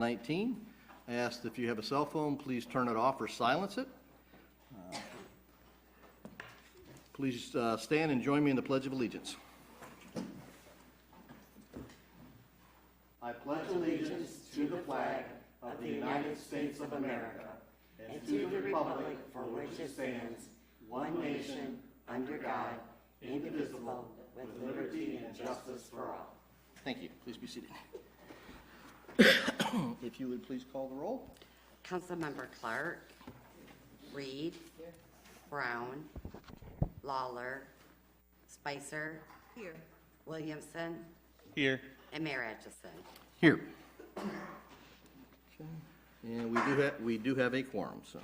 19. I asked if you have a cell phone, please turn it off or silence it. Please stand and join me in the Pledge of Allegiance. I pledge allegiance to the flag of the United States of America and to the republic for which it stands, one nation, under God, indivisible, with liberty and justice for all. Thank you. Please be seated. If you would please call the roll. Councilmember Clark, Reed, Brown, Lawler, Spicer, Here. Williamson, Here. and Mayor Atchison. Here. Okay. And we do have a quorum, so.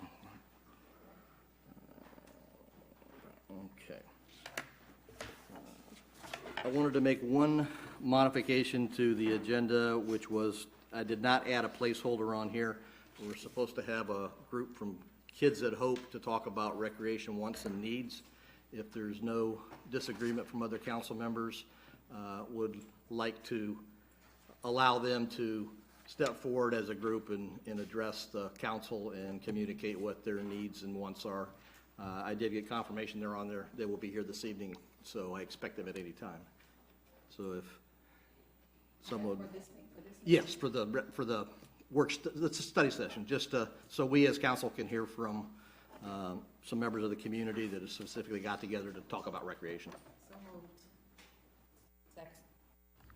Okay. I wanted to make one modification to the agenda, which was I did not add a placeholder on here. We're supposed to have a group from Kids at Hope to talk about recreation wants and needs. If there's no disagreement from other council members, would like to allow them to step forward as a group and address the council and communicate what their needs and wants are. I did get confirmation they're on there. They will be here this evening, so I expect them at any time. So if someone, yes, for the it's a study session, just so we as council can hear from some members of the community that have specifically got together to talk about recreation. So moved. Second.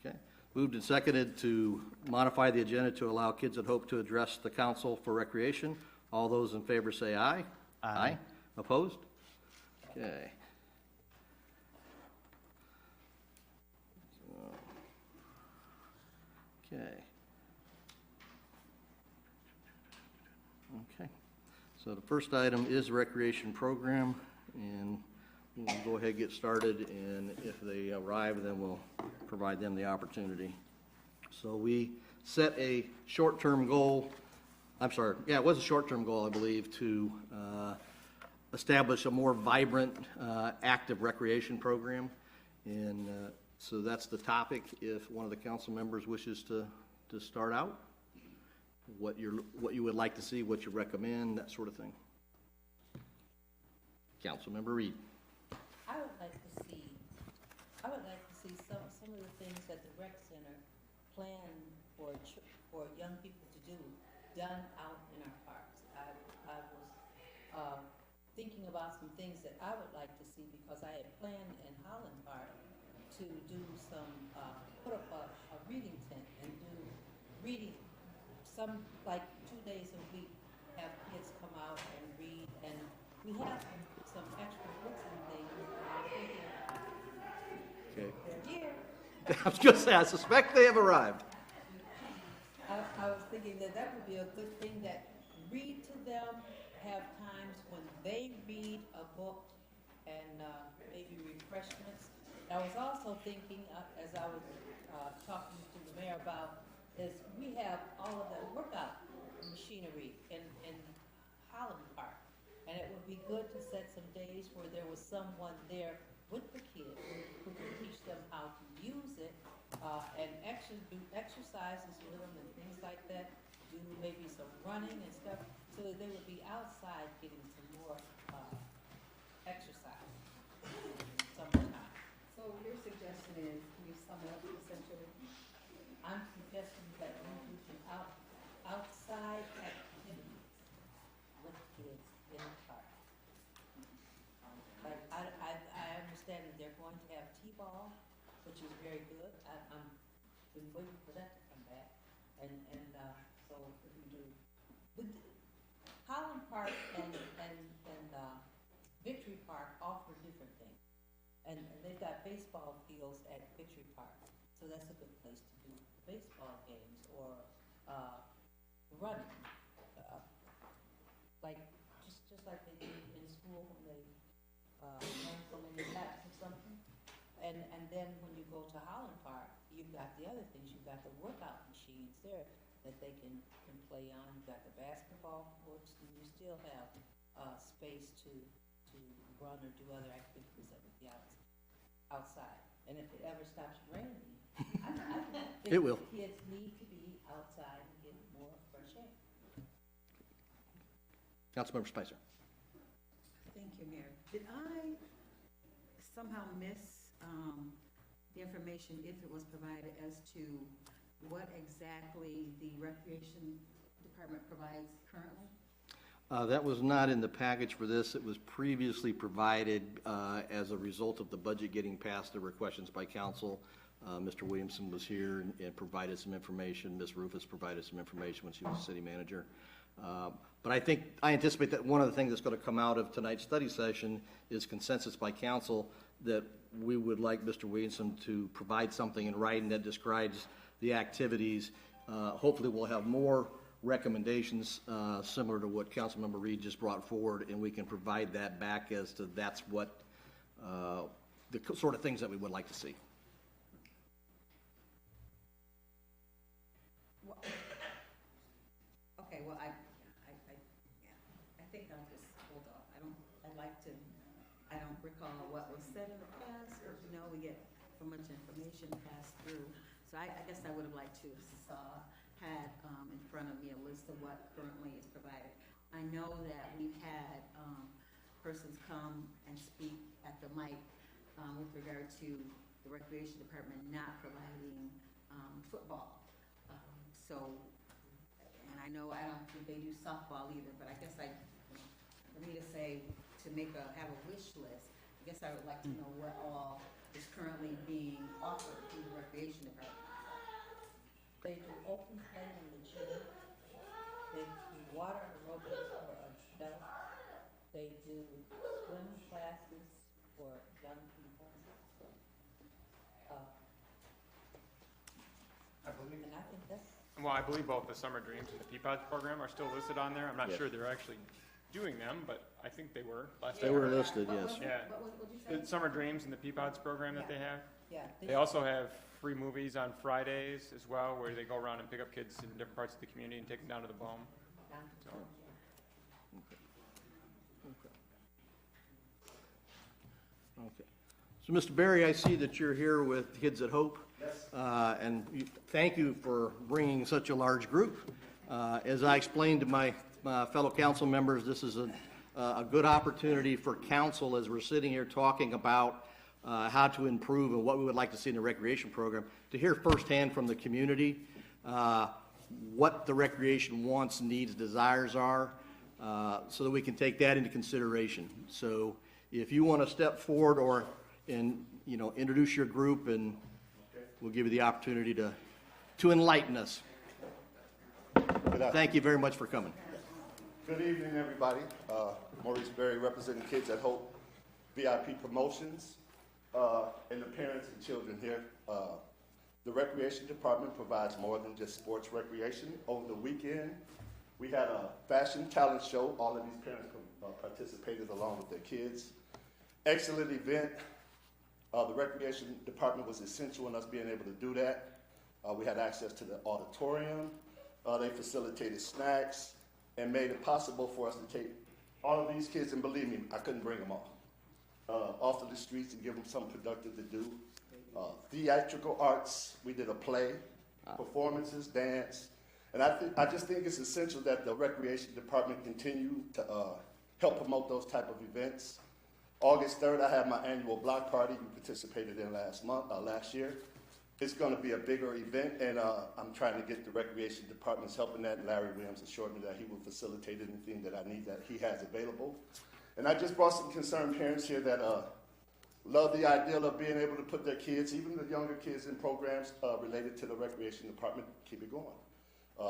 Okay. Moved and seconded to modify the agenda to allow Kids at Hope to address the council for recreation. All those in favor say aye. Aye. Opposed? Okay. Okay. Okay. So the first item is recreation program, and we'll go ahead and get started, and if they arrive, then we'll provide them the opportunity. So we set a short-term goal, it was a short-term goal, I believe, to establish a more vibrant, active recreation program. And so that's the topic. If one of the council members wishes to start out, what you would like to see, what you recommend, that sort of thing. Councilmember Reed. I would like to see some of the things that the rec center plan for young people to do done out in our parks. I was thinking about some things that I would like to see, because I had planned in Holland Park to do some, put up a reading tent and do reading, some, like 2 days a week, have kids come out and read, and we have some extra books and things. Okay. They're here. I was going to say, I suspect they have arrived. I was thinking that would be a good thing, that read to them, have times when they read a book, and maybe refreshments. I was also thinking, as I was talking to the mayor about, is we have all of that workout machinery in Holland Park, and it would be good to set some days where there was someone there with the kids who could teach them how to use it, and actually do exercises with them and things like that, do maybe some running and stuff, so that they would be outside getting some more exercise summertime. So your suggestion is, can you sum it up essentially? I'm suggesting that we do some outside activities with kids in the park. Like, I understand that they're going to have T-ball, which is very good. I'm been waiting for that to come back. And so if we do, Holland Park and Victory Park offer different things. And they've got baseball fields at Victory Park, so that's a good place to do baseball games or running, like just like they do in school when they learn so many laps or something. And then when you go to Holland Park, you've got the other things. You've got the workout machines there that they can play on. You've got the basketball courts, and you still have space to run or do other activities that would be outside. And if it ever stops raining, I think It will. kids need to be outside and get more Councilmember Spicer. Thank you, Mayor. Did I somehow miss the information, if it was provided, as to what exactly the Recreation Department provides currently? That was not in the package for this. It was previously provided as a result of the budget getting passed. There were questions by council. Mr. Williamson was here and provided some information. Ms. Rufus provided some information when she was city manager. But I anticipate that one of the things that's going to come out of tonight's study session is consensus by council that we would like Mr. Williamson to provide something in writing that describes the activities. Hopefully we'll have more recommendations similar to what Councilmember Reed just brought forward, and we can provide that back as to that's what the sort of things that we would like to see. Well, okay, well, I think I'll just hold off. I don't recall what was said in the past, or, we get so much information passed through. So I guess I would have liked to had in front of me a list of what currently is provided. I know that we've had persons come and speak at the mic with regard to the Recreation Department not providing football. And I know I don't think they do softball either, but I guess for me to say, have a wish list, I guess I would like to know what all is currently being offered through the Recreation Department. They do open play in the gym. They do water aerobics for adults. They do swim classes for young people. And I think that's. Well, I believe both the Summer Dreams and the Peapods program are still listed on there. I'm not sure they're actually doing them, but I think they were last They time. were listed, yes. Yeah. What'd you say? The Summer Dreams and the Peapods program that they have. Yeah. They also have free movies on Fridays as well, where they go around and pick up kids in different parts of the community and take them down to the Bohm. So, Okay. So, Mr. Berry, I see that you're here with Kids at Hope. Yes. Thank you for bringing such a large group. As I explained to my fellow council members, this is a good opportunity for council as we're sitting here talking about how to improve and what we would like to see in the recreation program, to hear firsthand from the community what the recreation wants, needs, desires are, so that we can take that into consideration. So if you want to step forward introduce your group, and we'll give you the opportunity to enlighten us. Thank you very much for coming. Good evening, everybody. Maurice Berry representing Kids at Hope, VIP Promotions, and the parents and children here. The Recreation Department provides more than just sports recreation. Over the weekend, we had a fashion talent show. All of these parents participated along with their kids. Excellent event. The Recreation Department was essential in us being able to do that. We had access to the auditorium. They facilitated snacks and made it possible for us to take all of these kids, and believe me, I couldn't bring them all, off of the streets and give them something productive to do. Theatrical arts, we did a play, performances, dance, and I just think it's essential that the Recreation Department continue to help promote those type of events. August 3rd, I have my annual block party we participated in last year. It's going to be a bigger event, and I'm trying to get the Recreation Department's helping that. Larry Williams assured me that he will facilitate anything that I need that he has available. And I just brought some concerned parents here that love the ideal of being able to put their kids, even the younger kids, in programs related to the Recreation Department. Keep it going.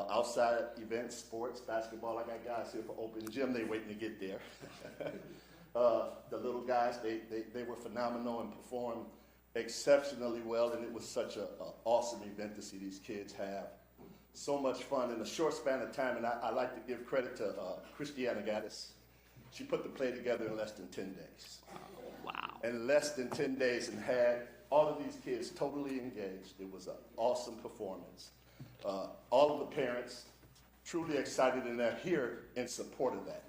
Outside events, sports, basketball. I got guys here for open gym. They waiting to get there. The little guys, they were phenomenal and performed exceptionally well, and it was such an awesome event to see these kids have so much fun in a short span of time. And I like to give credit to Christiana Gaddis. She put the play together in less than 10 days. Wow. In less than 10 days, and had all of these kids totally engaged. It was an awesome performance. All of the parents truly excited, and they're here in support of that.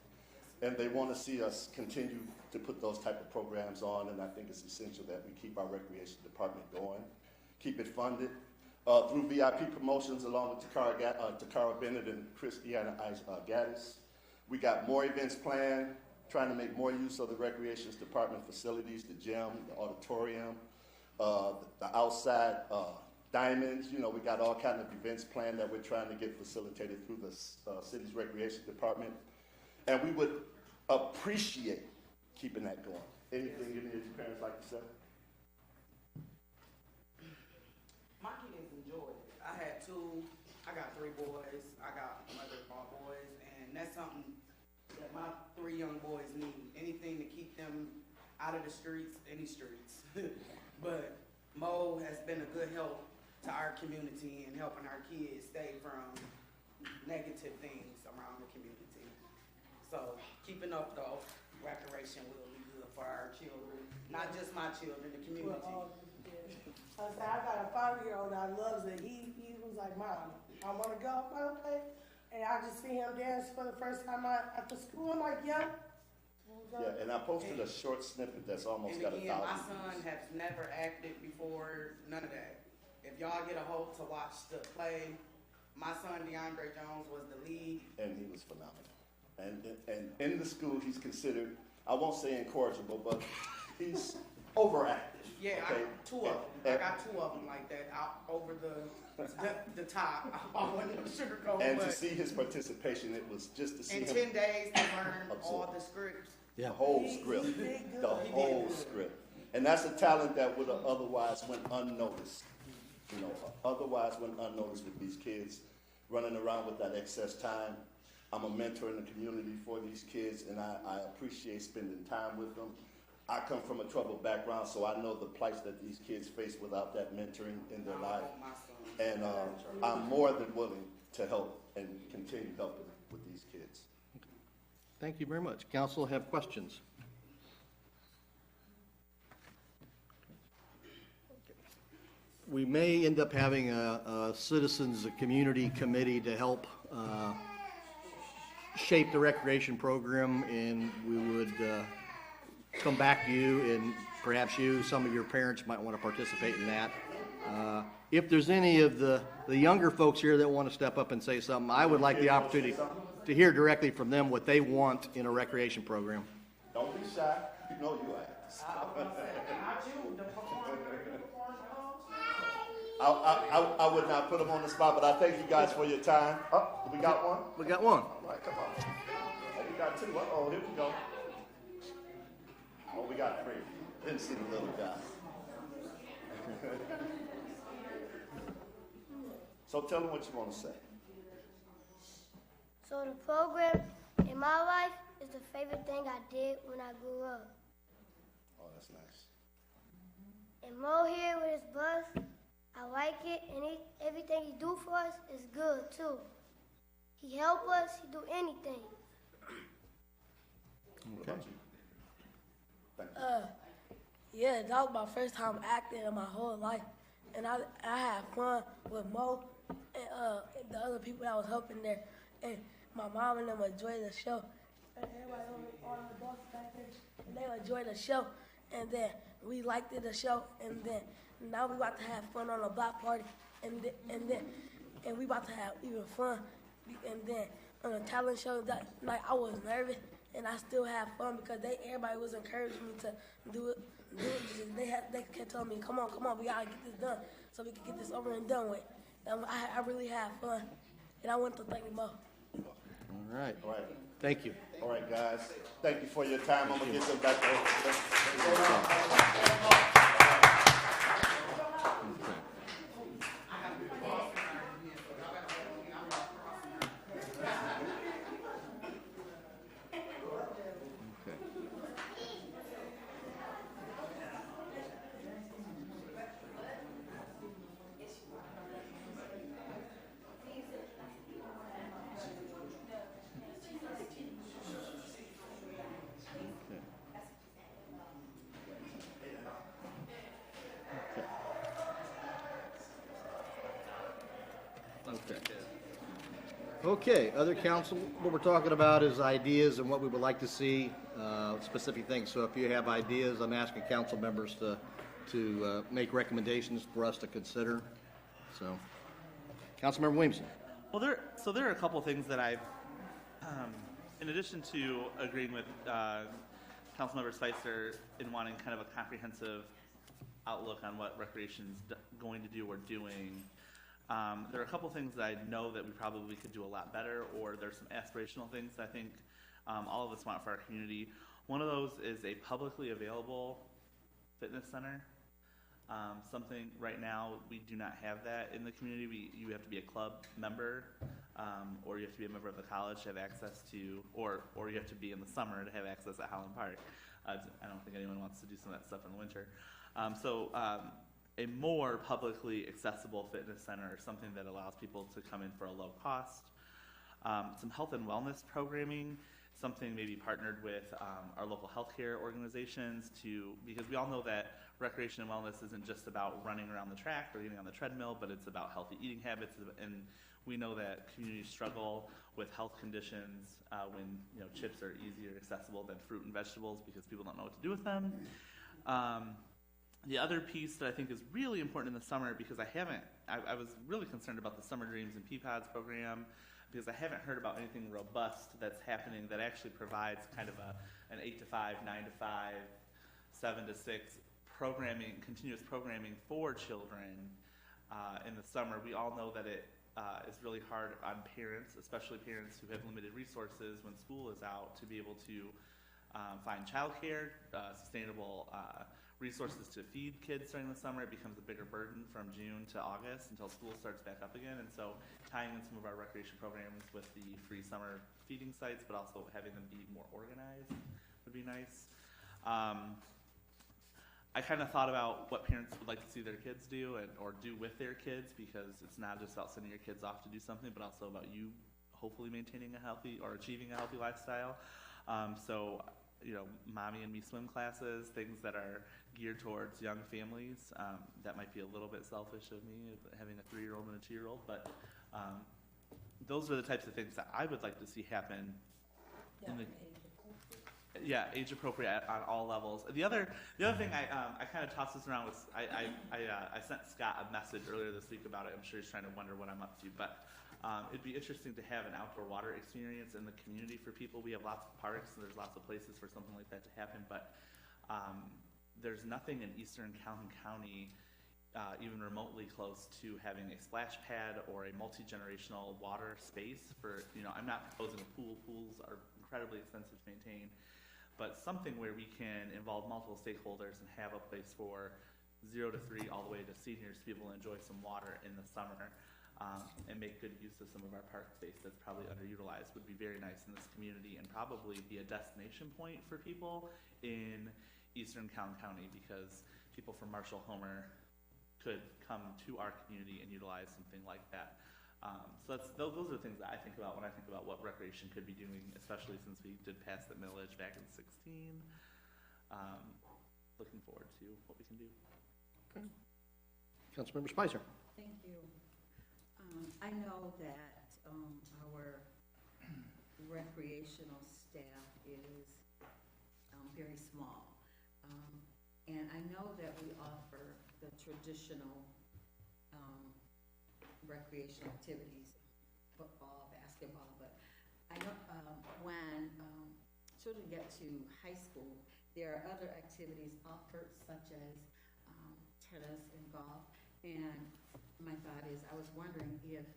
And they want to see us continue to put those type of programs on, and I think it's essential that we keep our Recreation Department going, keep it funded. Through VIP Promotions, along with Takara Bennett and Christiana Gaddis, We got more events planned, trying to make more use of the recreations department facilities, the gym, the auditorium, the outside diamonds. You know, we got all kind of events planned that we're trying to get facilitated through the city's recreation department. And we would appreciate keeping that going. Anything any of your parents like to say? My kids enjoyed it. I got 3 boys, I got mother-in-law boys, and that's something that my 3 young boys need. Anything to keep them out of the streets, any streets. But Mo has been a good help to our community and helping our kids stay from negative things around the community. So keeping up the recreation will be good for our children, not just my children, the community. I said, I got a 5-year-old that loves it. He was like, Mom, I want to go. Okay. And I just see him dance for the first time after school. I'm like, yeah. Yeah, and I posted a short snippet that's almost And got 1,000 again, my views. son has never acted before, none of that. If y'all get a hold to watch the play, my son DeAndre Jones was the lead. And he was phenomenal. And in the school, he's considered, I won't say incorrigible, but he's overactive. Yeah, okay? 2 of them. I got 2 of them like that, out over the top. I wasn't sugarcoat, And to but see his participation, it was just to see in him. 10 days to learn all Absorb. the scripts. The whole script, the whole script. And that's a talent that would have otherwise went unnoticed. You know, otherwise went unnoticed with these kids running around with that excess time. I'm a mentor in the community for these kids, and I appreciate spending time with them. I come from a troubled background, so I know the plights that these kids face without that mentoring in their life. My son. And I'm more than willing to help and continue helping with these kids. Thank you very much. Council have questions? We may end up having a citizens, a community committee to help shape the recreation program, and we would come back to you, and perhaps you, some of your parents might want to participate in that. If there's any of the younger folks here that want to step up and say something, I would like the opportunity to hear directly from them what they want in a recreation program. Don't be shy. You know you ask. I would not put them on the spot, but I thank you guys for your time. Oh, we got one? We got one. All right, come on. Oh, we got 2. Uh-oh, here we go. Oh, we got 3. Didn't see the little guy. So tell them what you want to say. So the program in my life is the favorite thing I did when I grew up. Oh, that's nice. And Mo here with his bus, I like it, and everything he do for us is good too. He help us, he do anything. What about you? Thank you. Yeah, that was my first time acting in my whole life. And I had fun with Mo and the other people that was helping there. And my mom and them enjoyed the show. And everybody on the bus back there, and they enjoyed the show. And then we liked the show. And then now we about to have fun on a block party. And we about to have even fun. And then on a talent show that night, I was nervous. And I still have fun because everybody was encouraging me to do it. They kept telling me, come on, we gotta get this done so we can get this over and done with. And I really had fun, and I want to thank them both. All right. All right. Thank you. All right, guys. Thank you for your time. I'm going to get them back there. Okay, other council, what we're talking about is ideas and what we would like to see, specific things. So if you have ideas, I'm asking council members to make recommendations for us to consider. So, Councilmember Williamson. Well, there are a couple of things that I've in addition to agreeing with Councilmember Spicer in wanting kind of a comprehensive outlook on what recreation's going to do or doing, there are a couple things that I know that we probably could do a lot better, or there's some aspirational things I think all of us want for our community. One of those is a publicly available fitness center. Something right now we do not have that in the community. You have to be a club member, or you have to be a member of the college to have access to, or you have to be in the summer to have access at Holland Park. I don't think anyone wants to do some of that stuff in the winter. A more publicly accessible fitness center, or something that allows people to come in for a low cost. Some health and wellness programming, something maybe partnered with our local healthcare organizations because we all know that recreation and wellness isn't just about running around the track or getting on the treadmill, but it's about healthy eating habits, and we know that communities struggle with health conditions when chips are easier accessible than fruit and vegetables because people don't know what to do with them. The other piece that I think is really important in the summer, because I was really concerned about the Summer Dreams and Peapods program, because I haven't heard about anything robust that's happening that actually provides kind of an 8 to 5, 9 to 5, 7 to 6 programming, continuous programming for children in the summer. We all know that it is really hard on parents, especially parents who have limited resources when school is out, to be able to find childcare, sustainable resources to feed kids during the summer. It becomes a bigger burden from June to August until school starts back up again. And so tying in some of our recreation programs with the free summer feeding sites, but also having them be more organized would be nice. I kind of thought about what parents would like to see their kids do or do with their kids, because it's not just about sending your kids off to do something, but also about you hopefully maintaining a healthy or achieving a healthy lifestyle. Mommy and me swim classes, things that are geared towards young families. That might be a little bit selfish of me, having a 3-year-old and a 2-year-old, but those are the types of things that I would like to see happen. Age appropriate on all levels. The other thing I kind of tossed this around was I sent Scott a message earlier this week about it. I'm sure he's trying to wonder what I'm up to, but it'd be interesting to have an outdoor water experience in the community for people. We have lots of parks, and there's lots of places for something like that to happen, but there's nothing in Eastern Calhoun County even remotely close to having a splash pad or a multi-generational water space for, I'm not proposing a pool. Pools are incredibly expensive to maintain, but something where we can involve multiple stakeholders and have a place for 0 to 3 all the way to seniors to be able to enjoy some water in the summer. And make good use of some of our park space that's probably underutilized would be very nice in this community, and probably be a destination point for people in Eastern Calhoun County, because people from Marshall, Homer could come to our community and utilize something like that. So those are things that I think about when I think about what recreation could be doing, especially since we did pass the millage back in 2016. Looking forward to what we can do. Okay. Councilmember Spicer. Thank you. I know that our recreational staff is very small. And I know that we offer the traditional recreational activities, football, basketball, but I know when children get to high school, there are other activities offered, such as tennis and golf. And my thought is, I was wondering if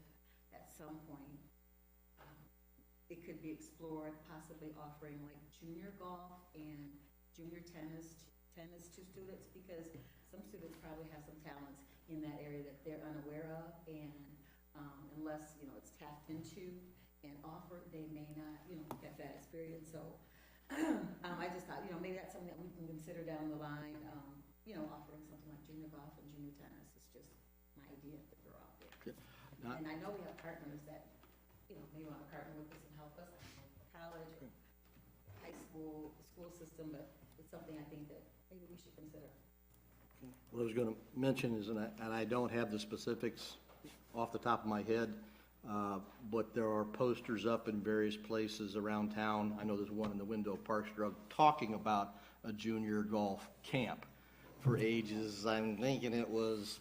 at some point it could be explored, possibly offering like junior golf and junior tennis to students, because some students probably have some talents in that area that they're unaware of, and unless it's tapped into and offered, they may not get that experience. So I just thought maybe that's something that we can consider down the line. Offering something like junior golf and junior tennis is just my idea to throw out there. Yeah. And I know we have partners that, may want to partner with us and help us, college, or high school, school system, but it's something I think that maybe we should consider. What I was going to mention is, and I don't have the specifics off the top of my head, but there are posters up in various places around town. I know there's one in the window of Parks Drug talking about a junior golf camp for ages, I'm thinking it was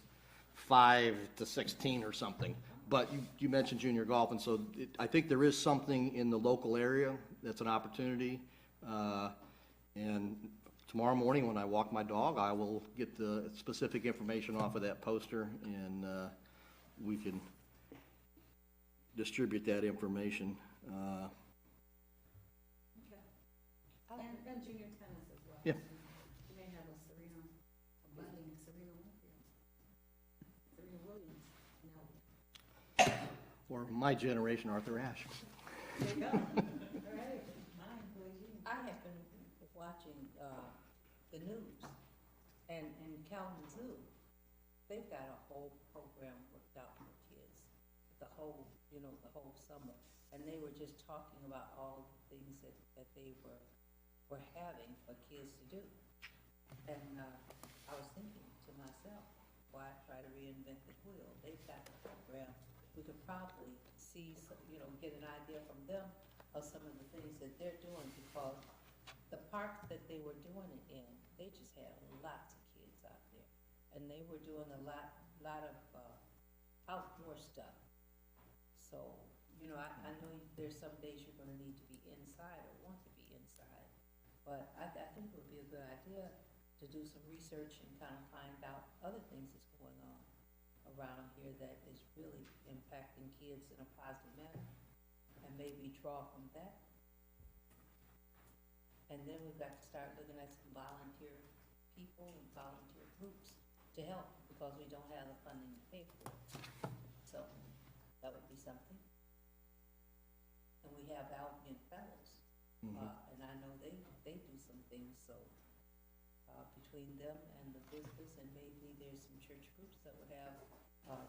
5 to 16 or something. But you mentioned junior golf, and so I think there is something in the local area that's an opportunity. And tomorrow morning, when I walk my dog, I will get the specific information off of that poster, and we can distribute that information. And junior tennis as well. Yeah. You may have a budding Serena Williams. No. Or my generation, Arthur Ashe. There you go. All right. Mine, please. I have been watching, the news, and Calvin Zoo, they've got a whole program worked out for kids, the whole summer. And they were just talking about all the things that they were having for kids to do. And, I was thinking to myself, why try to reinvent the wheel? They've got a program. We could probably see, get an idea from them of some of the things that they're doing, because the park that they were doing it in, they just had lots of kids out there. And they were doing a lot of, outdoor stuff. So, I know there's some days you're gonna need to be inside or want to be inside. But I think it would be a good idea to do some research and kind of find out other things that's going on around here that is really impacting kids in a positive manner, and maybe draw from that. And then we've got to start looking at some volunteer people and volunteer groups to help, because we don't have the funding to pay for it. So that would be something. And we have Albion Fellows, and I know they do some things, so between them and the business, and maybe there's some church groups that would have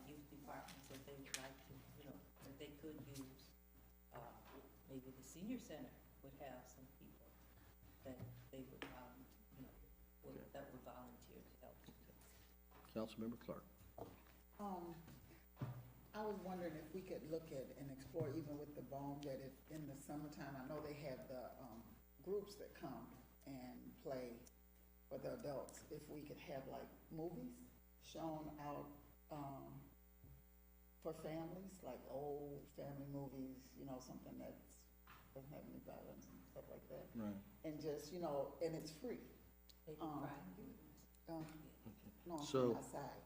youth departments that they would like to, that they could use. Maybe the senior center would have some people that they would, that would volunteer to help. Councilmember Clark. I was wondering if we could look at and explore, even with the BOEM, that if in the summertime, I know they have the groups that come and play for the adults, if we could have like movies shown out for families, like old family movies, something that doesn't have any violence and stuff like that. Right. And just, and it's free. They do crime. No, I'm So- outside.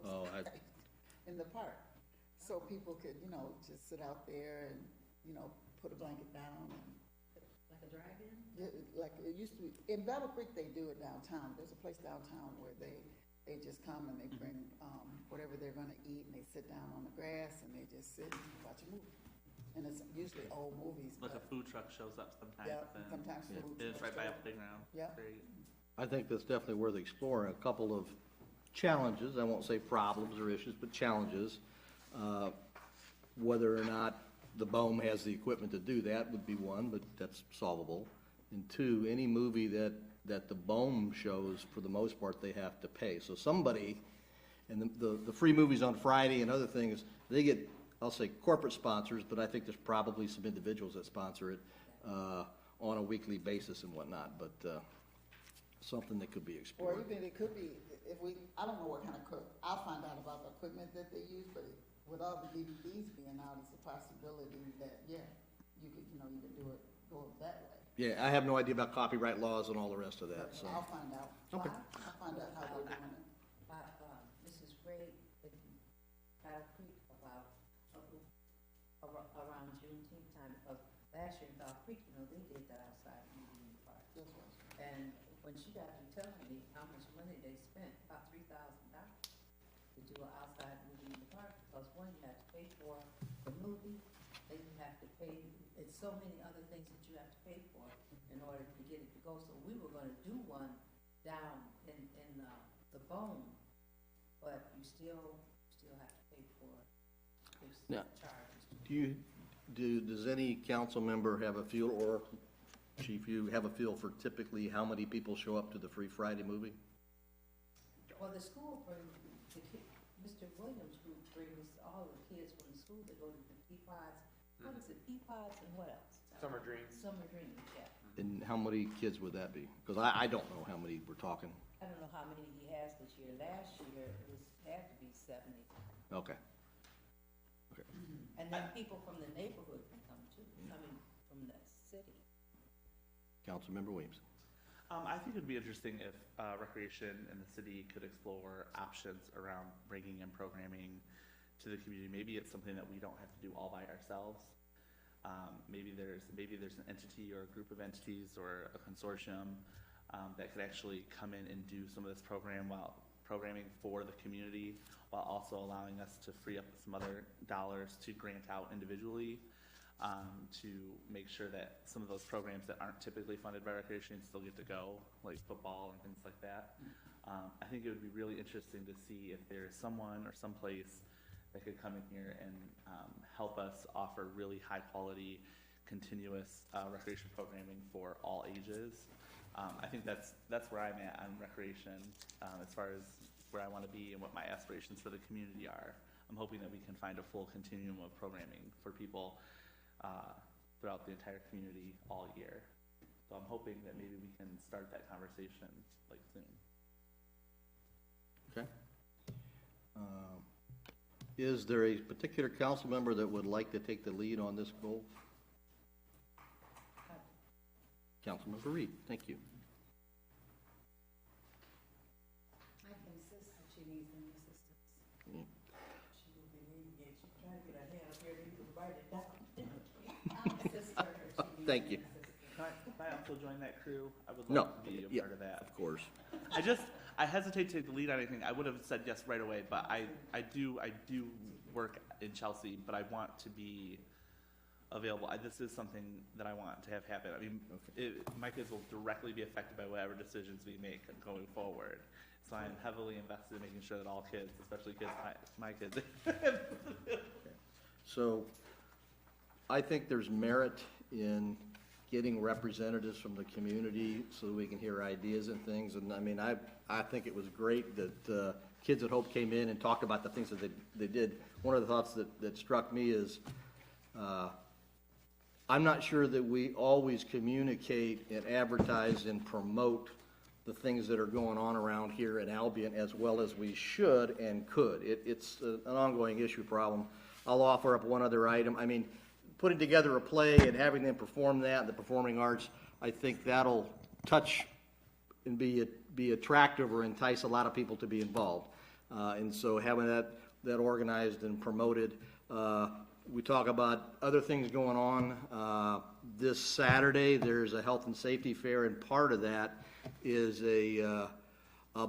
Oh, In the park, so people could, just sit out there and, put a blanket down and. Like a drive-in? Like it used to be, in Battle Creek, they do it downtown. There's a place downtown where they just come and they bring, whatever they're gonna eat, and they sit down on the grass and they just sit and watch a movie. And it's usually old movies. Like a but- food truck shows up sometimes. Yeah, and sometimes food it's right trucks by a show up. playground. Yeah. Great. I think that's definitely worth exploring. A couple of challenges, I won't say problems or issues, but challenges. Whether or not the BOEM has the equipment to do that would be one, but that's solvable. And two, any movie that the BOEM shows, for the most part, they have to pay. So somebody, and the free movies on Friday and other things, they get, I'll say corporate sponsors, but I think there's probably some individuals that sponsor it on a weekly basis and whatnot, but something that could be Or explored. even it could be, I don't know what kind of I'll find out about the equipment that they use, but with all the DVDs being out, it's a possibility that, yeah, you could do it, go that way. Yeah, I have no idea about copyright laws and all the rest of that, so. I'll find out. Okay. I'll find out how they're doing it. Mrs. Gray in Battle Creek around Juneteenth time of last year in Battle Creek, they did that outside movie in the park. That's right. And when she got to telling me how much money they spent, about $3,000 to do an outside movie in the park, because one, you have to pay for the movie, then you have to pay, it's so many other things that you have to pay for in order to get it to go. So we were gonna do one down in the BOEM, but you still have to pay for it. There's Now, charges. Does any council member have a feel, or Chief, you have a feel for typically how many people show up to the Free Friday movie? Well, the school brings, Mr. Williams group brings all the kids from the school that go to the Peapods. What is it, Peapods and what else? Summer Dreams. Summer Dreams, yeah. And how many kids would that be? Because I don't know how many we're talking. I don't know how many he has this year. Last year, it had to be 70. Okay. And then people from the neighborhood can come too, coming from the city. Councilmember Williams. I think it'd be interesting if recreation in the city could explore options around bringing in programming to the community. Maybe it's something that we don't have to do all by ourselves. Maybe there's an entity or a group of entities or a consortium that could actually come in and do some of this programming for the community, while also allowing us to free up some other dollars to grant out individually, to make sure that some of those programs that aren't typically funded by recreation still get to go, like football and things like that. I think it would be really interesting to see if there's someone or someplace that could come in here and help us offer really high quality, continuous recreation programming for all ages. I think that's where I'm at on recreation, as far as where I want to be and what my aspirations for the community are. I'm hoping that we can find a full continuum of programming for people throughout the entire community all year. So I'm hoping that maybe we can start that conversation like soon. Okay. Is there a particular council member that would like to take the lead on this goal? Councilmember Reed, thank you. I can assist if she needs any assistance. Mm. She will be needing it. She's trying to get her hand up here, you can write it down. I'll assist her if she needs Thank any you. assistance. Can I also join that crew? I would No, love to be a yeah, part of that. of course. I hesitate to take the lead on anything. I would have said yes right away, but I do work in Chelsea, but I want to be available. This is something that I want to have happen. I mean, my kids will directly be affected by whatever decisions we make going forward. So I'm heavily invested in making sure that all kids, especially kids, my kids. So I think there's merit in getting representatives from the community so we can hear ideas and things. And I mean, I think it was great that Kids at Hope came in and talked about the things that they did. One of the thoughts that struck me is I'm not sure that we always communicate and advertise and promote the things that are going on around here in Albion as well as we should and could. It's an ongoing issue problem. I'll offer up one other item. I mean, putting together a play and having them perform that, the performing arts, I think that'll touch and be attractive or entice a lot of people to be involved. And so having that organized and promoted. We talk about other things going on. This Saturday, there's a health and safety fair, and part of that is a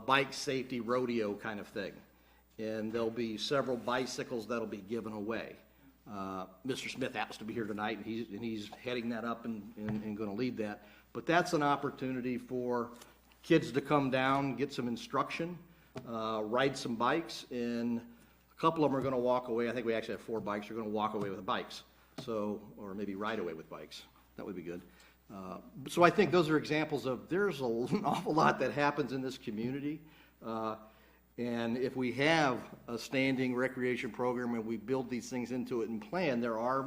bike safety rodeo kind of thing. And there'll be several bicycles that'll be given away. Mr. Smith happens to be here tonight, and he's heading that up and going to lead that. But that's an opportunity for kids to come down, get some instruction, ride some bikes, and a couple of them are going to walk away. I think we actually have 4 bikes. They're going to walk away with bikes, so, or maybe ride away with bikes. That would be good. So I think those are examples of there's an awful lot that happens in this community. And if we have a standing recreation program and we build these things into it and plan, there are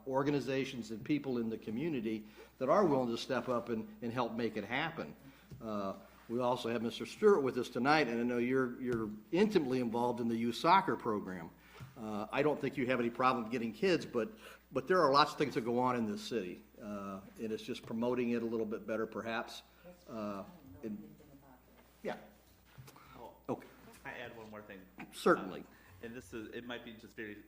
organizations and people in the community that are willing to step up and help make it happen. We also have Mr. Stewart with us tonight, and I know you're intimately involved in the youth soccer program. I don't think you have any problem getting kids, but there are lots of things that go on in this city, and it's just promoting it a little bit better, perhaps. Yeah. Okay. I add one more thing. Certainly. And it might be just very,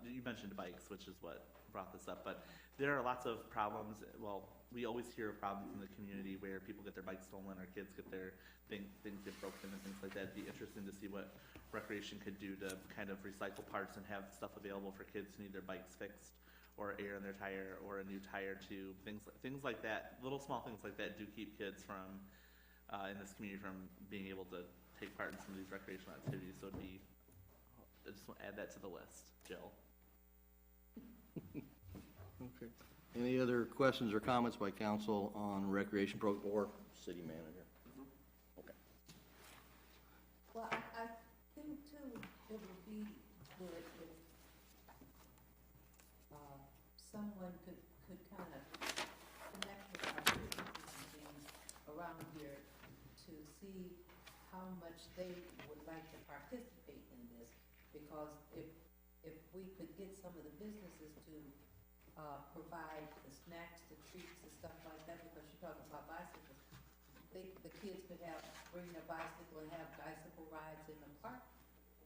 you mentioned bikes, which is what brought this up, but there are lots of problems. Well, we always hear of problems in the community where people get their bikes stolen or kids get their things get broken and things like that. It'd be interesting to see what recreation could do to kind of recycle parts and have stuff available for kids who need their bikes fixed or air in their tire or a new tire tube, things like that. Little small things like that do keep kids from, in this community, from being able to take part in some of these recreational activities. So I just want to add that to the list, Jill. Okay. Any other questions or comments by council on recreation program or city manager? Okay. Well, I think too, it would be good if someone could kind of connect with our businesses and things around here to see how much they would like to participate in this. Because if if we could get some of the businesses to, provide the snacks, the treats and stuff like that, because you're talking about bicycles. The kids could bring their bicycle and have bicycle rides in the park,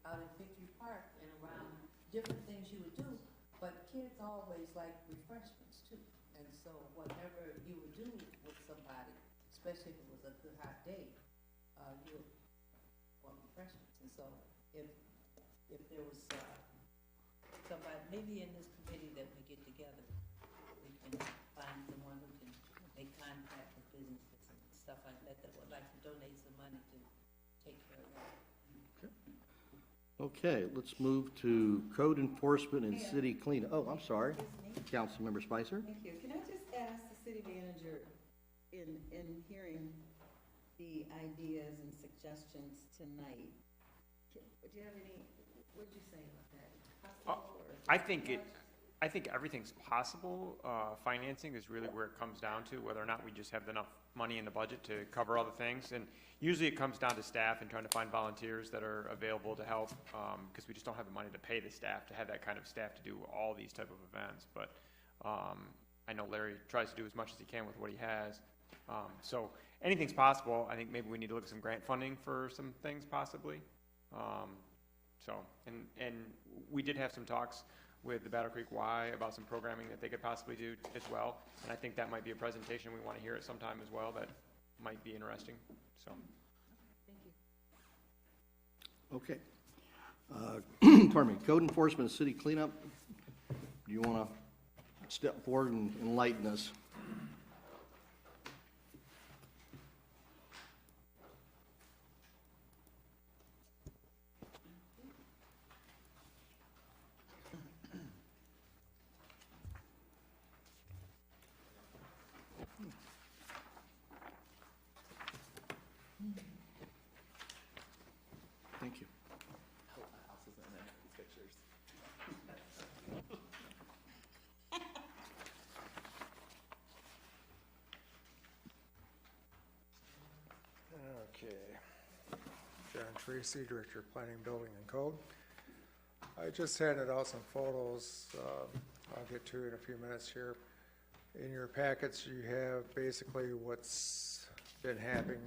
out in Victory Park and around, different things you would do. But kids always like refreshments too. And so whatever you would do with somebody, especially if it was a good hot day, you would want refreshments. And so if there was, somebody, maybe in this committee that we get together, we can find someone who can make contact with businesses and stuff like that, that would like to donate some money to take care of that. Okay, let's move to code enforcement and city cleanup. Oh, I'm sorry. Councilmember Spicer? Thank you. Can I just ask the city manager, in hearing the ideas and suggestions tonight, do you have any, what did you say about that? Possible, or is it too much? I think everything's possible. Financing is really where it comes down to, whether or not we just have enough money in the budget to cover all the things. And usually it comes down to staff and trying to find volunteers that are available to help, because we just don't have the money to pay the staff to have that kind of staff to do all these type of events. But I know Larry tries to do as much as he can with what he has. So anything's possible. I think maybe we need to look at some grant funding for some things possibly. And we did have some talks with the Battle Creek Y about some programming that they could possibly do as well. And I think that might be a presentation we want to hear at some time as well that might be interesting. So. Thank you. Okay. Pardon me, code enforcement and city cleanup. Do you want to step forward and enlighten us? Thank you. I hope my house isn't in any of these pictures. Okay. John Tracy, Director of Planning, Building, and Code. I just handed out some photos I'll get to in a few minutes here. In your packets, you have basically what's been happening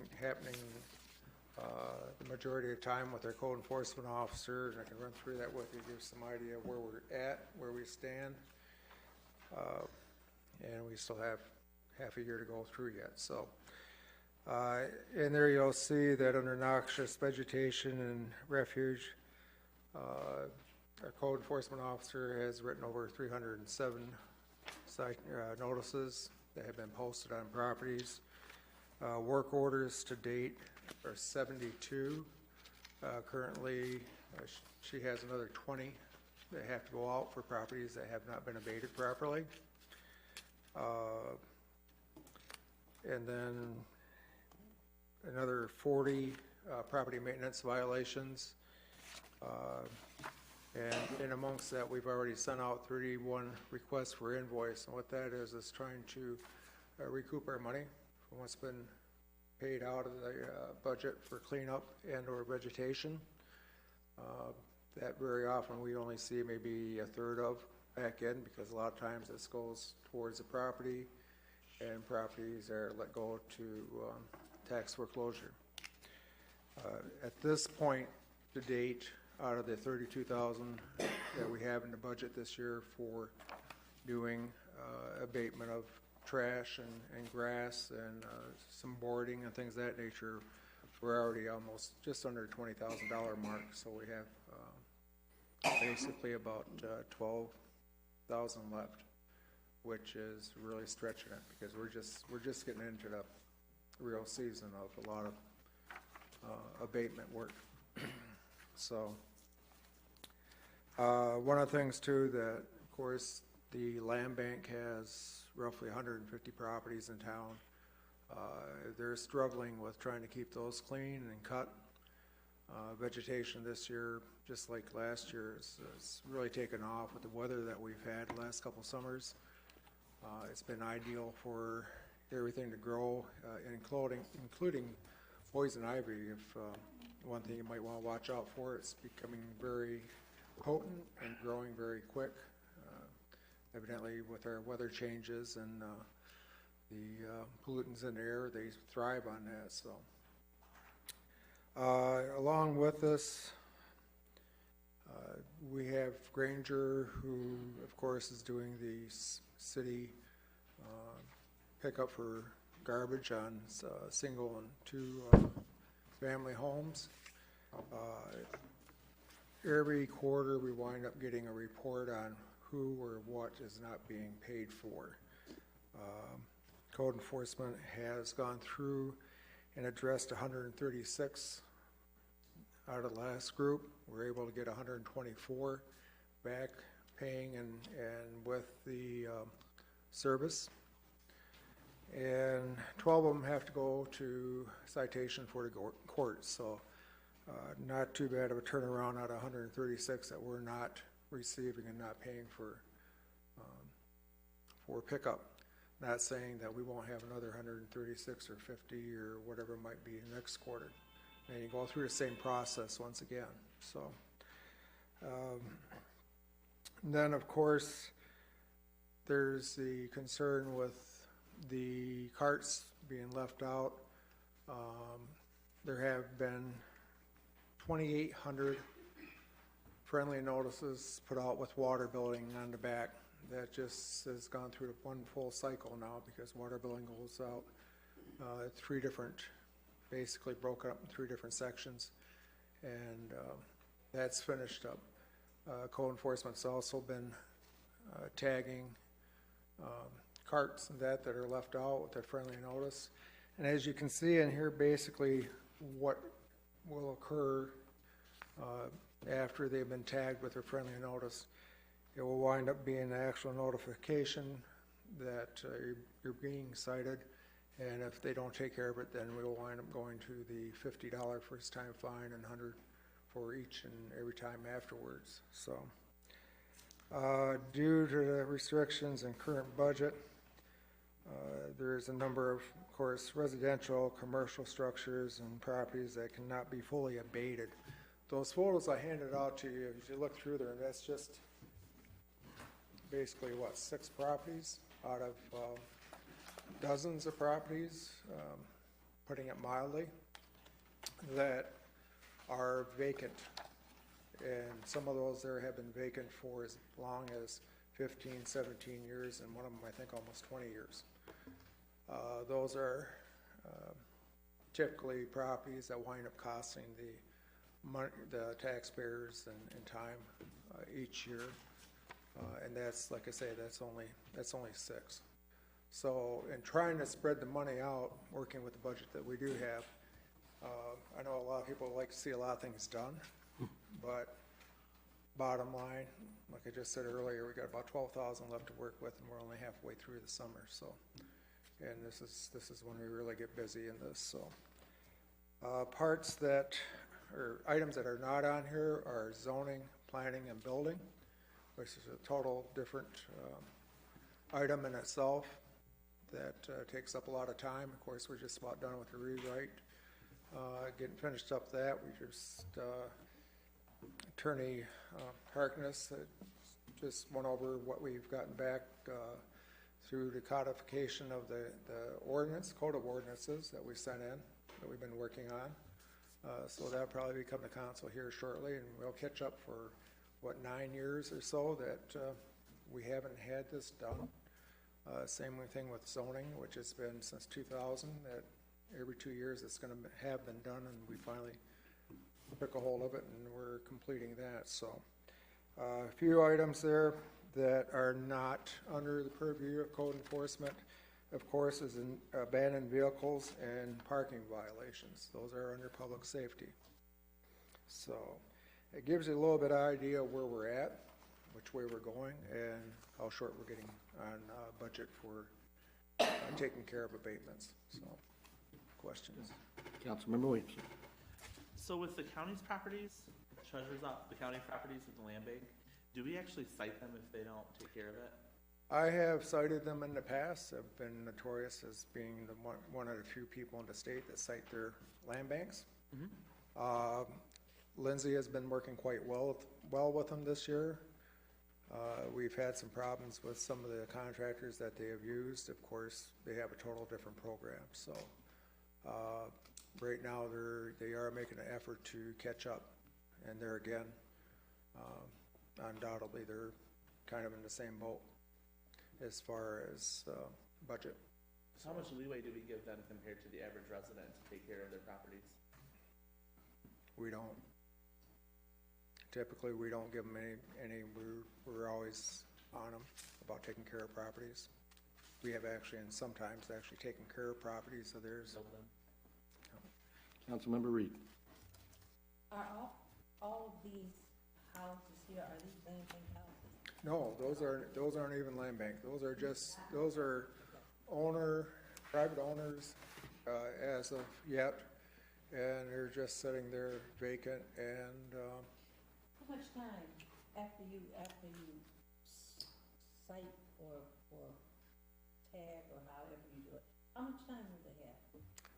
the majority of time with our code enforcement officer, and I can run through that with you, give some idea of where we're at, where we stand. And we still have half a year to go through yet. So in there you'll see that under noxious vegetation and refuge, our code enforcement officer has written over 307 notices that have been posted on properties. Work orders to date are 72. Currently, she has another 20 that have to go out for properties that have not been abated properly. And then another 40 property maintenance violations. And amongst that, we've already sent out 31 requests for invoice. And what that is trying to recoup our money from what's been paid out of the budget for cleanup and or vegetation. That very often we only see maybe a third of back in, because a lot of times this goes towards the property and properties are let go to tax foreclosure. At this point to date, out of the $32,000 that we have in the budget this year for doing abatement of trash and grass and some boarding and things of that nature, we're already almost just under $20,000 mark. So we have basically about 12,000 left, which is really stretching it, because we're just getting into the real season of a lot of abatement work. So one of the things too, that of course the land bank has roughly 150 properties in town. They're struggling with trying to keep those clean and cut. Vegetation this year, just like last year, is really taken off with the weather that we've had the last couple summers. It's been ideal for everything to grow, including poison ivy. If one thing you might want to watch out for, it's becoming very potent and growing very quick. Evidently, with our weather changes and the pollutants in the air, they thrive on that. So, along with this, we have Granger, who, of course, is doing the city pickup for garbage on single and two family homes. Every quarter, we wind up getting a report on who or what is not being paid for. Code enforcement has gone through and addressed 136 out of the last group. We're able to get 124 back paying and with the service. And 12 of them have to go to citation for the court. So not too bad of a turnaround out of 136 that we're not receiving and not paying for pickup. Not saying that we won't have another 136 or 50 or whatever it might be next quarter. And you go through the same process once again. So then, of course, there's the concern with the carts being left out. There have been 2,800 friendly notices put out with water billing on the back. That just has gone through one full cycle now because water billing goes out three different, basically broken up in three different sections, and that's finished up. Code enforcement's also been tagging carts and that are left out with a friendly notice. And as you can see in here, basically what will occur after they've been tagged with a friendly notice, it will wind up being an actual notification that you're being cited, and if they don't take care of it, then we'll wind up going to the $50 first time fine and $100 for each and every time afterwards. So due to the restrictions in current budget, there's a number of course, residential, commercial structures and properties that cannot be fully abated. Those photos I handed out to you, if you look through there, that's just basically, what, 6 properties out of dozens of properties, putting it mildly, that are vacant. And some of those there have been vacant for as long as 15, 17 years, and one of them, I think, almost 20 years. Those are typically properties that wind up costing the taxpayers and time each year. And that's, like I say, that's only 6. So in trying to spread the money out, working with the budget that we do have, I know a lot of people like to see a lot of things done, but bottom line, like I just said earlier, we got about 12,000 left to work with, and we're only halfway through the summer. So, and this is when we really get busy in this. So, parts that or items that are not on here are zoning, planning, and building, which is a total different item in itself that takes up a lot of time. Of course, we're just about done with the rewrite. Getting finished up that, we just Attorney Harkness just went over what we've gotten back through the codification of the ordinance, code of ordinances that we sent in, that we've been working on. So that'll probably become the council here shortly, and we'll catch up for, what, 9 years or so that we haven't had this done. Same thing with zoning, which has been since 2000, that every 2 years it's going to have been done, and we finally took a hold of it, and we're completing that. So a few items there that are not under the purview of code enforcement, of course, is in abandoned vehicles and parking violations. Those are under public safety. So it gives you a little bit of idea where we're at, which way we're going, and how short we're getting on budget for taking care of abatements. So, questions? Councilmember Williamson. So with the county's properties, treasurer's office, the county properties with the land bank, do we actually cite them if they don't take care of it? I have cited them in the past. I've been notorious as being the one of the few people in the state that cite their land banks. Lindsay has been working quite well with them this year. We've had some problems with some of the contractors that they have used. Of course, they have a total different program, so right now they are making an effort to catch up, and there again, undoubtedly they're kind of in the same boat as far as budget. How much leeway do we give them compared to the average resident to take care of their properties? We don't. Typically, we don't give them any, we're always on them about taking care of properties. We have actually, and sometimes actually taken care of properties, so there's. Councilmember Reed. Are all of these houses here, are these land bank houses? No, those aren't even land bank. Those are private owners, as of yet, and they're just sitting there vacant, and, How much time after you cite or tag or however you do it, how much time will they have?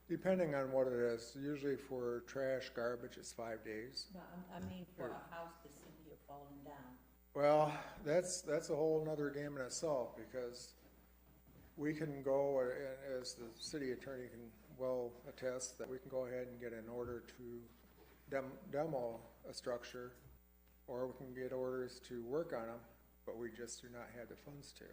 depending on what it is, usually for trash, garbage, it's 5 days. No, I mean for a house that's sitting here falling down. Well, that's a whole nother game in itself, because we can go, and as the city attorney can well attest, that we can go ahead and get an order to demo a structure, or we can get orders to work on them, but we just do not have the funds to.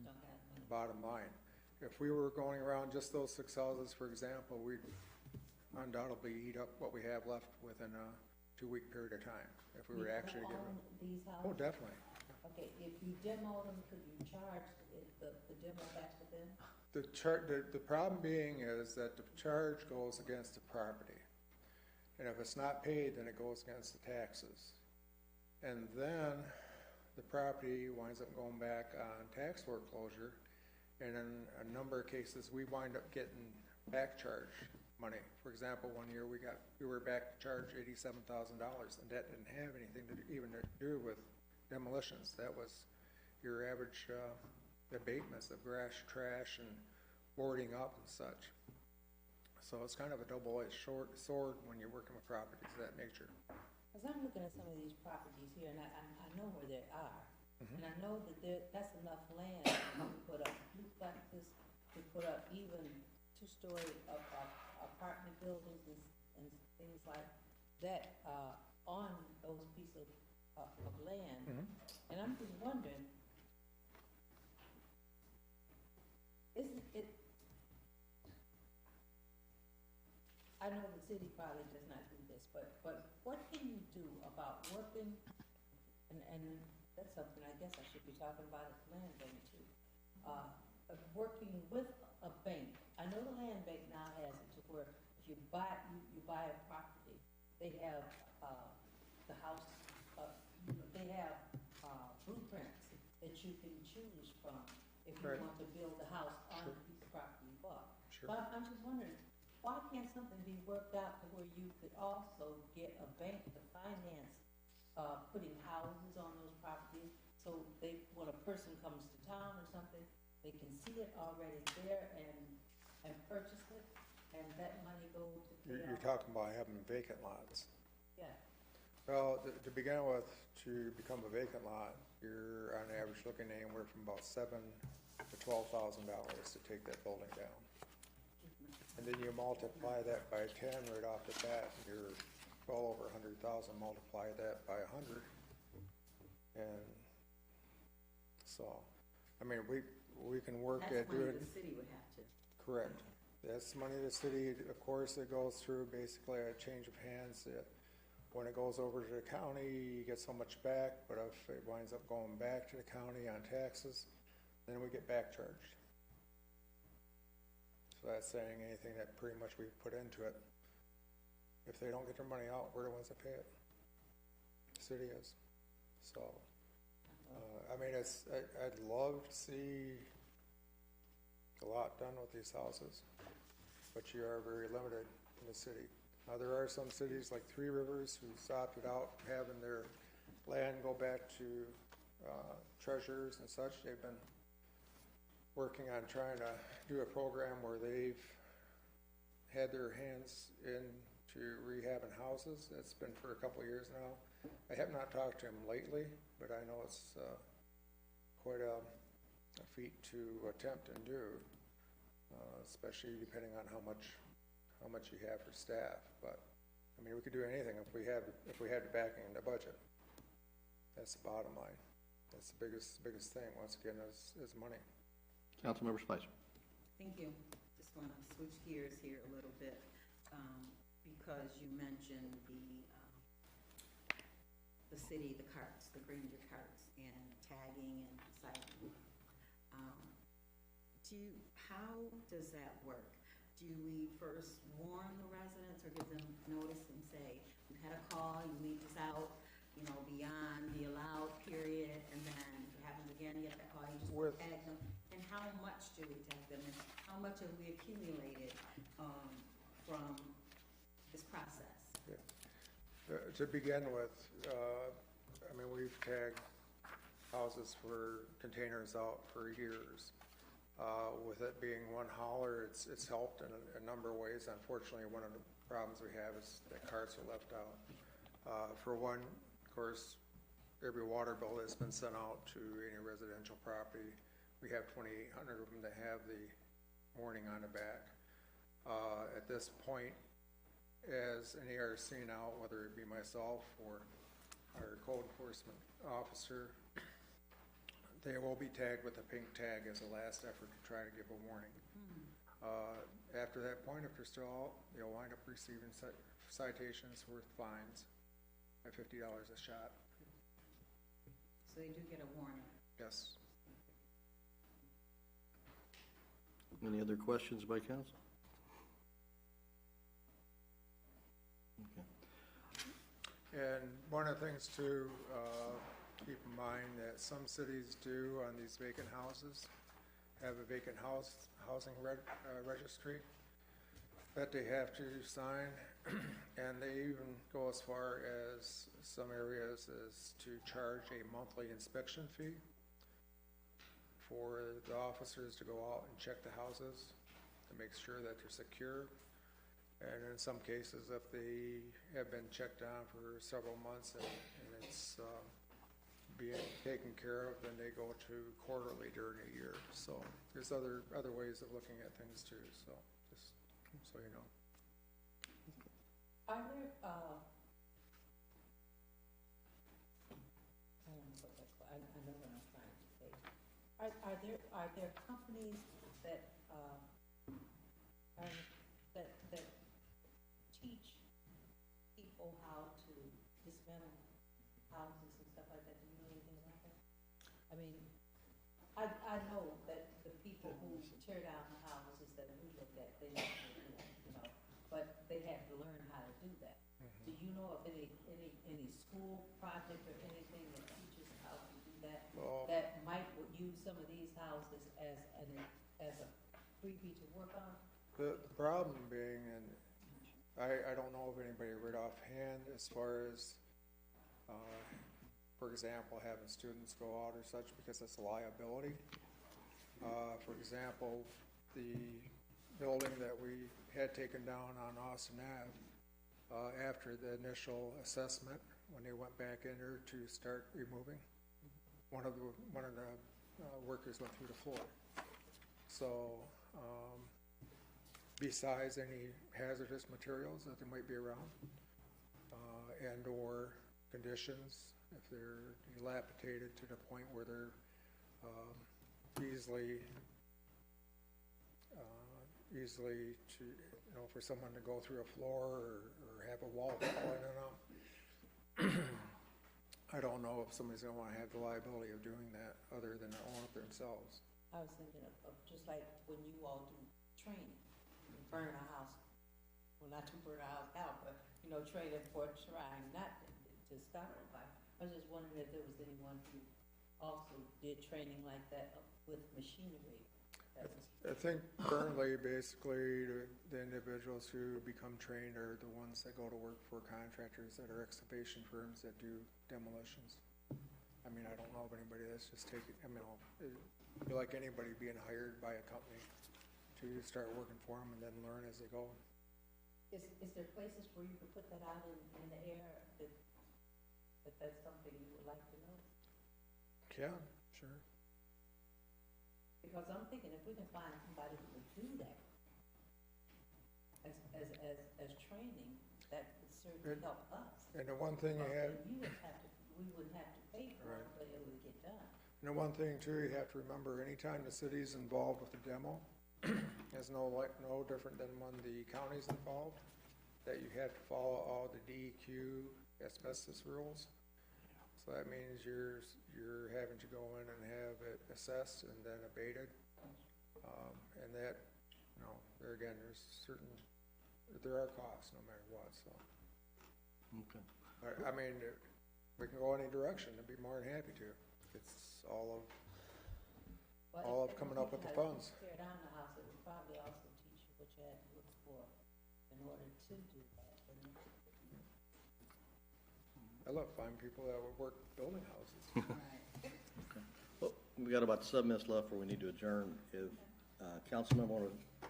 Don't have money. Bottom line, if we were going around just those 6 houses, for example, we'd undoubtedly eat up what we have left within a 2-week period of time, if we were You actually to give them. own these houses? Oh, definitely. Okay, if you demo them, could you charge the demo back to them? The problem being is that the charge goes against the property. And if it's not paid, then it goes against the taxes. And then the property winds up going back on tax foreclosure. And in a number of cases, we wind up getting back charge money. For example, one year we were back charged $87,000, and that didn't have anything to do with demolitions. That was your average abatements of grass, trash, and boarding up and such. So it's kind of a double-edged sword when you're working with properties of that nature. Because I'm looking at some of these properties here, and I know where they are. Mhm. And I know that that's enough land to put up duplexes, to put up even 2-story apartment buildings and things like that on those pieces of land. Mhm. And I'm just wondering, isn't it, I know the city probably does not do this, but what can you do about working, and that's something I guess I should be talking about at the land bank too, working with a bank. I know the land bank now has it to where if you buy a property, they have the house, they have blueprints that you can choose from if you Right. want to build a house on a piece of property you bought. Sure. But I'm just wondering, why can't something be worked out to where you could also get a bank to finance putting houses on those properties, so when a person comes to town or something, they can see it already there and purchase it, and that money go to pay You're off? talking about having vacant lots. Yeah, Well, to begin with, to become a vacant lot, you're on average looking anywhere from about $7,000 to $12,000 to take that building down. And then you multiply that by 10 right off the bat, you're well over 100,000. Multiply that by 100, and so, I mean, we can work That's at money doing. the city would have to. Correct. That's money the city, of course, it goes through basically a change of hands. When it goes over to the county, you get so much back, but if it winds up going back to the county on taxes, then we get back charged. So that's saying anything that pretty much we put into it, if they don't get their money out, we're the ones that pay it. The city is. So, I mean, I'd love to see a lot done with these houses, but you are very limited in the city. Now, there are some cities like Three Rivers who's opted out having their land go back to treasurers and such. They've been working on trying to do a program where they've had their hands in to rehabbing houses. It's been for a couple of years now. I have not talked to him lately, but I know it's quite a feat to attempt and do, especially depending on how much you have for staff. But I mean, we could do anything if we had the backing in the budget. That's the bottom line. That's the biggest thing. Once again, is money. Councilmember Spicer. Thank you. Just want to switch gears here a little bit, because you mentioned the city, the carts, the Granger carts, and tagging and citing. How does that work? Do we first warn the residents or give them notice and say, we've had a call, you leave this out, you know, beyond the allowed period, and then if it happens again, you have to call, you just tag them? And how much do we tag them, and how much have we accumulated from this process? Yeah. To begin with, I mean, we've tagged houses for containers out for years. With it being one hauler, it's helped in a number of ways. Unfortunately, one of the problems we have is that carts are left out. For one, of course, every water bill that's been sent out to any residential property, we have 2,800 of them that have the warning on the back. At this point, as an ARC now, whether it be myself or our code enforcement officer, they will be tagged with a pink tag as a last effort to try to give a warning. After that point, if they're still out, they'll wind up receiving citations worth fines at $50 a shot. So they do get a warning? Yes. Any other questions by council? Okay. And one of the things to keep in mind that some cities do on these vacant houses have a vacant housing registry that they have to sign, and they even go as far as some areas as to charge a monthly inspection fee for the officers to go out and check the houses to make sure that they're secure. And in some cases, if they have been checked on for several months and it's being taken care of, then they go to quarterly during a year. So there's other ways of looking at things too. So just so you know. Are there, I don't know what that's called. I know what I'm trying to say. Are there companies that that teach people how to dismantle houses and stuff like that? Do you know anything about that? I mean, I know that the people who tear down the houses that we look at, they know how to do it, you know, but they have to learn how to do that. Do you know of any school project or anything that teaches how to do that? Well, That might use some of these houses as a freebie to work on? the problem being, and I don't know of anybody right offhand as far as, for example, having students go out or such, because it's a liability. For example, the building that we had taken down on Austin Ave, after the initial assessment, when they went back in there to start removing, one of the workers went through the floor. So, besides any hazardous materials that there might be around, and or conditions, if they're dilapidated to the point where they're easily to, you know, for someone to go through a floor or have a wall fall in and out. I don't know if somebody's gonna wanna have the liability of doing that other than own it themselves. I was thinking of just like when you all do training, you burn a house, well, not to burn a house down, but, you know, training for trying not to stop a fire. I was just wondering if there was anyone who also did training like that with machinery. I think currently, basically, the individuals who become trained are the ones that go to work for contractors that are excavation firms that do demolitions. I mean, I don't know of anybody that's just taking, I mean, it'd be like anybody being hired by a company to start working for them and then learn as they go. Is there places where you could put that out in the air, if that's something you would like to know? Yeah, sure. Because I'm thinking if we can find somebody who would do that as training, that would certainly help us. And the one thing you have, We wouldn't have to pay for it, but it would get done. and the one thing too, you have to remember, anytime the city's involved with the demo, it's no different than when the county's involved, that you have to follow all the DEQ asbestos rules. So that means you're having to go in and have it assessed and then abated. And that, there again, there are costs no matter what, so. Okay. I mean, we can go any direction, I'd be more than happy to. It's all of coming up with the funds. Tear down the house, it would probably also teach you what you had to look for in order to do that. I love finding people that would work building houses. Well, we got about 7 minutes left before we need to adjourn. If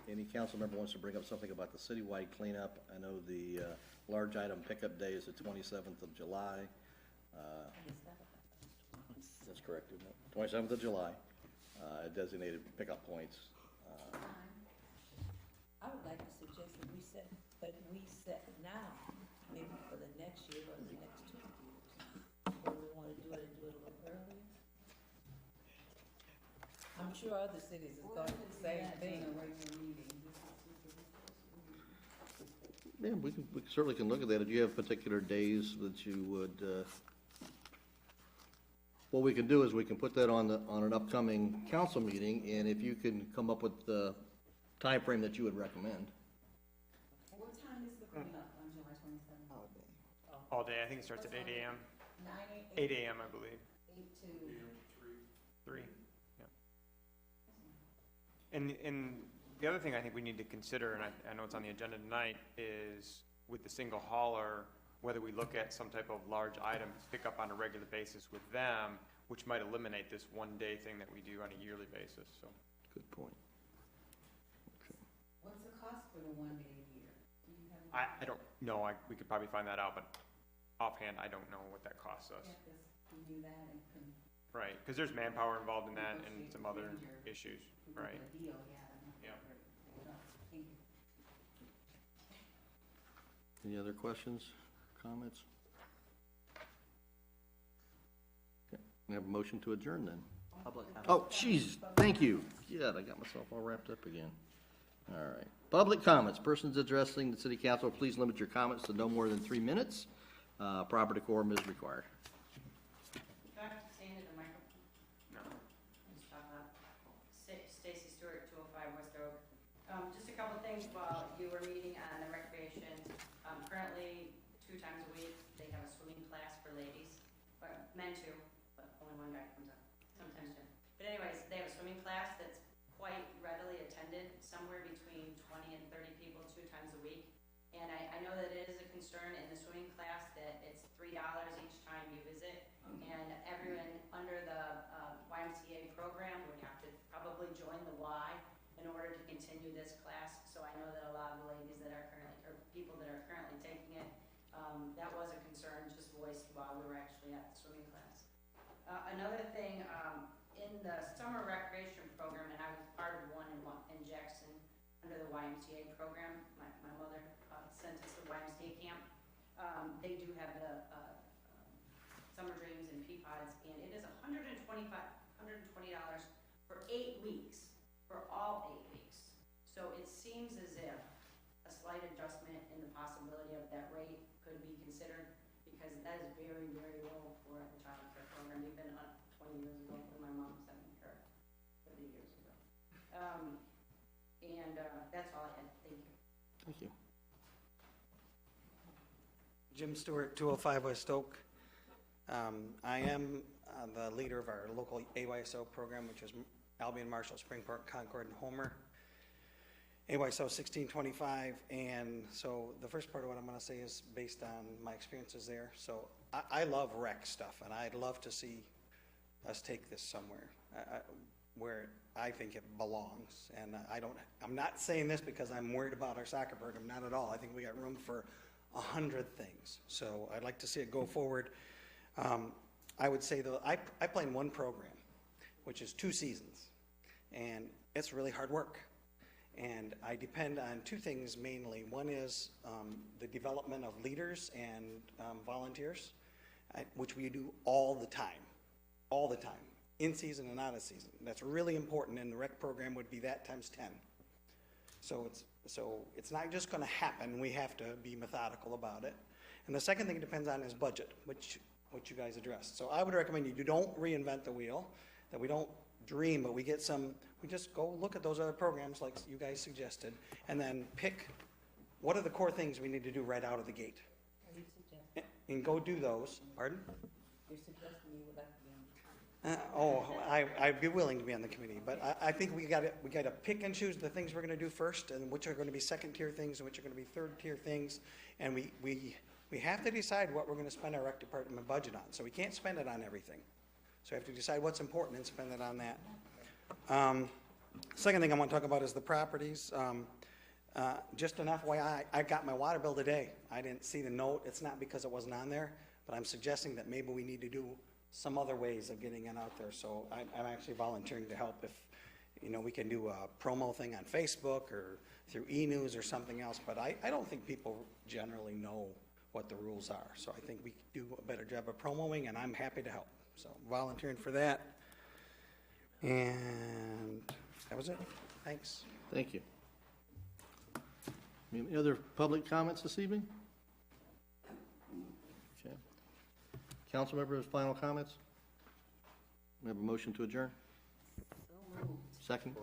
any council member wants to bring up something about the citywide cleanup, I know the large item pickup day is the 27th of July. That's correct, isn't it? 27th of July, designated pickup points. I would like to suggest that we set now, maybe for the next year or the next 2 years, whether we want to do it and do it a little earlier. I'm sure other cities is going to do the same thing. Yeah, we certainly can look at that. Do you have particular days that you would, what we can do is we can put that on an upcoming council meeting, and if you can come up with the time frame that you would recommend. What time is the cleanup on July 27th? All day, I think it starts at 8 a.m. 8 a.m., I believe. 8 to... 3, yeah. And the other thing I think we need to consider, and I know it's on the agenda tonight, is with the single hauler, whether we look at some type of large item pick up on a regular basis with them, which might eliminate this one-day thing that we do on a yearly basis, so. Good point. What's the cost for the 1 day a year? Do you have? I don't know, we could probably find that out, but offhand, I don't know what that costs us. Yeah, 'cause we do that and can. Right, because there's manpower involved in that and some other issues, right? Deal, Yeah. Thank you. Any other questions, comments? Okay, we have a motion to adjourn then. Public comment. Oh, jeez, thank you. Yeah, I got myself all wrapped up again. All right. Public comments. Persons addressing the city council, please limit your comments to no more than 3 minutes. Proper decorum is required. Do I have to stand at the microphone? No. Let's talk about Stacy Stewart, 205 West Oak. Just a couple things while you were meeting on the recreation. Currently, 2 times a week, they have a swimming class for ladies, but men too, but only one guy comes up, sometimes two. But anyways, they have a swimming class that's quite readily attended, somewhere between 20 and 30 people 2 times a week. And I know that it is a concern in the swimming class that it's $3 each time you visit, and everyone under the YMCA program would have to probably join the Y in order to continue this class. So I know that a lot of the ladies that are currently, or people that are currently taking it, that was a concern just voiced while we were actually at the swimming class. Another thing, in the summer recreation program, and I was part of one in Jackson under the YMCA program. My mother sent us to YMCA camp. They do have the summer dreams and Peapods, and it is $120 for 8 weeks, for all 8 weeks. So it seems as if a slight adjustment in the possibility of that rate could be considered, because that is very, very low for the child care program. We've been up 20 years ago when my mom sent me her 30 years ago. And that's all I had. Thank you. Thank you. Jim Stewart, 205 West Oak. I am the leader of our local AYSO program, which is Albion, Marshall, Springport, Concord, and Homer. AYSO 1625, and so the first part of what I'm going to say is based on my experiences there. So I love rec stuff, and I'd love to see us take this somewhere. where I think it belongs. And I'm not saying this because I'm worried about our soccer program, not at all. I think we got room for 100 things. So I'd like to see it go forward. I would say though, I play in one program, which is 2 seasons, and it's really hard work. And I depend on 2 things mainly. One is the development of leaders and volunteers, which we do all the time, in season and out of season. That's really important, and the rec program would be that times 10. So it's not just going to happen. We have to be methodical about it. And the second thing it depends on is budget, which you guys addressed. So I would recommend you don't reinvent the wheel, that we don't dream, but we just go look at those other programs like you guys suggested, and then pick what are the core things we need to do right out of the gate. Are you suggesting, And go do those. Pardon? you're suggesting you would like to be on the I'd be willing to be on the committee, but I think we got to pick and choose the things we're going to do first, and which are going to be second-tier things, and which are going to be third-tier things, and we have to decide what we're going to spend our rec department budget on. So we can't spend it on everything. So we have to decide what's important and spend it on that. Second thing I want to talk about is the properties. Just an FYI, I got my water bill today. I didn't see the note. It's not because it wasn't on there, but I'm suggesting that maybe we need to do some other ways of getting it out there. So I'm actually volunteering to help if, we can do a promo thing on Facebook or through e-news or something else. But I don't think people generally know what the rules are. So I think we do a better job of promoting, and I'm happy to help. So volunteering for that. And that was it. Thanks. Thank you. Any other public comments this evening? Okay. Council members, final comments? We have a motion to adjourn? Second?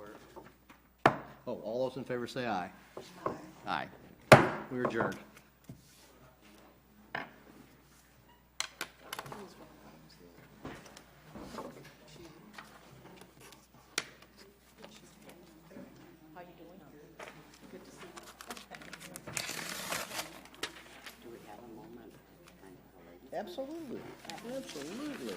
Oh, all those in favor say aye. Aye. We're adjourned. Do we have a moment? Absolutely. Absolutely.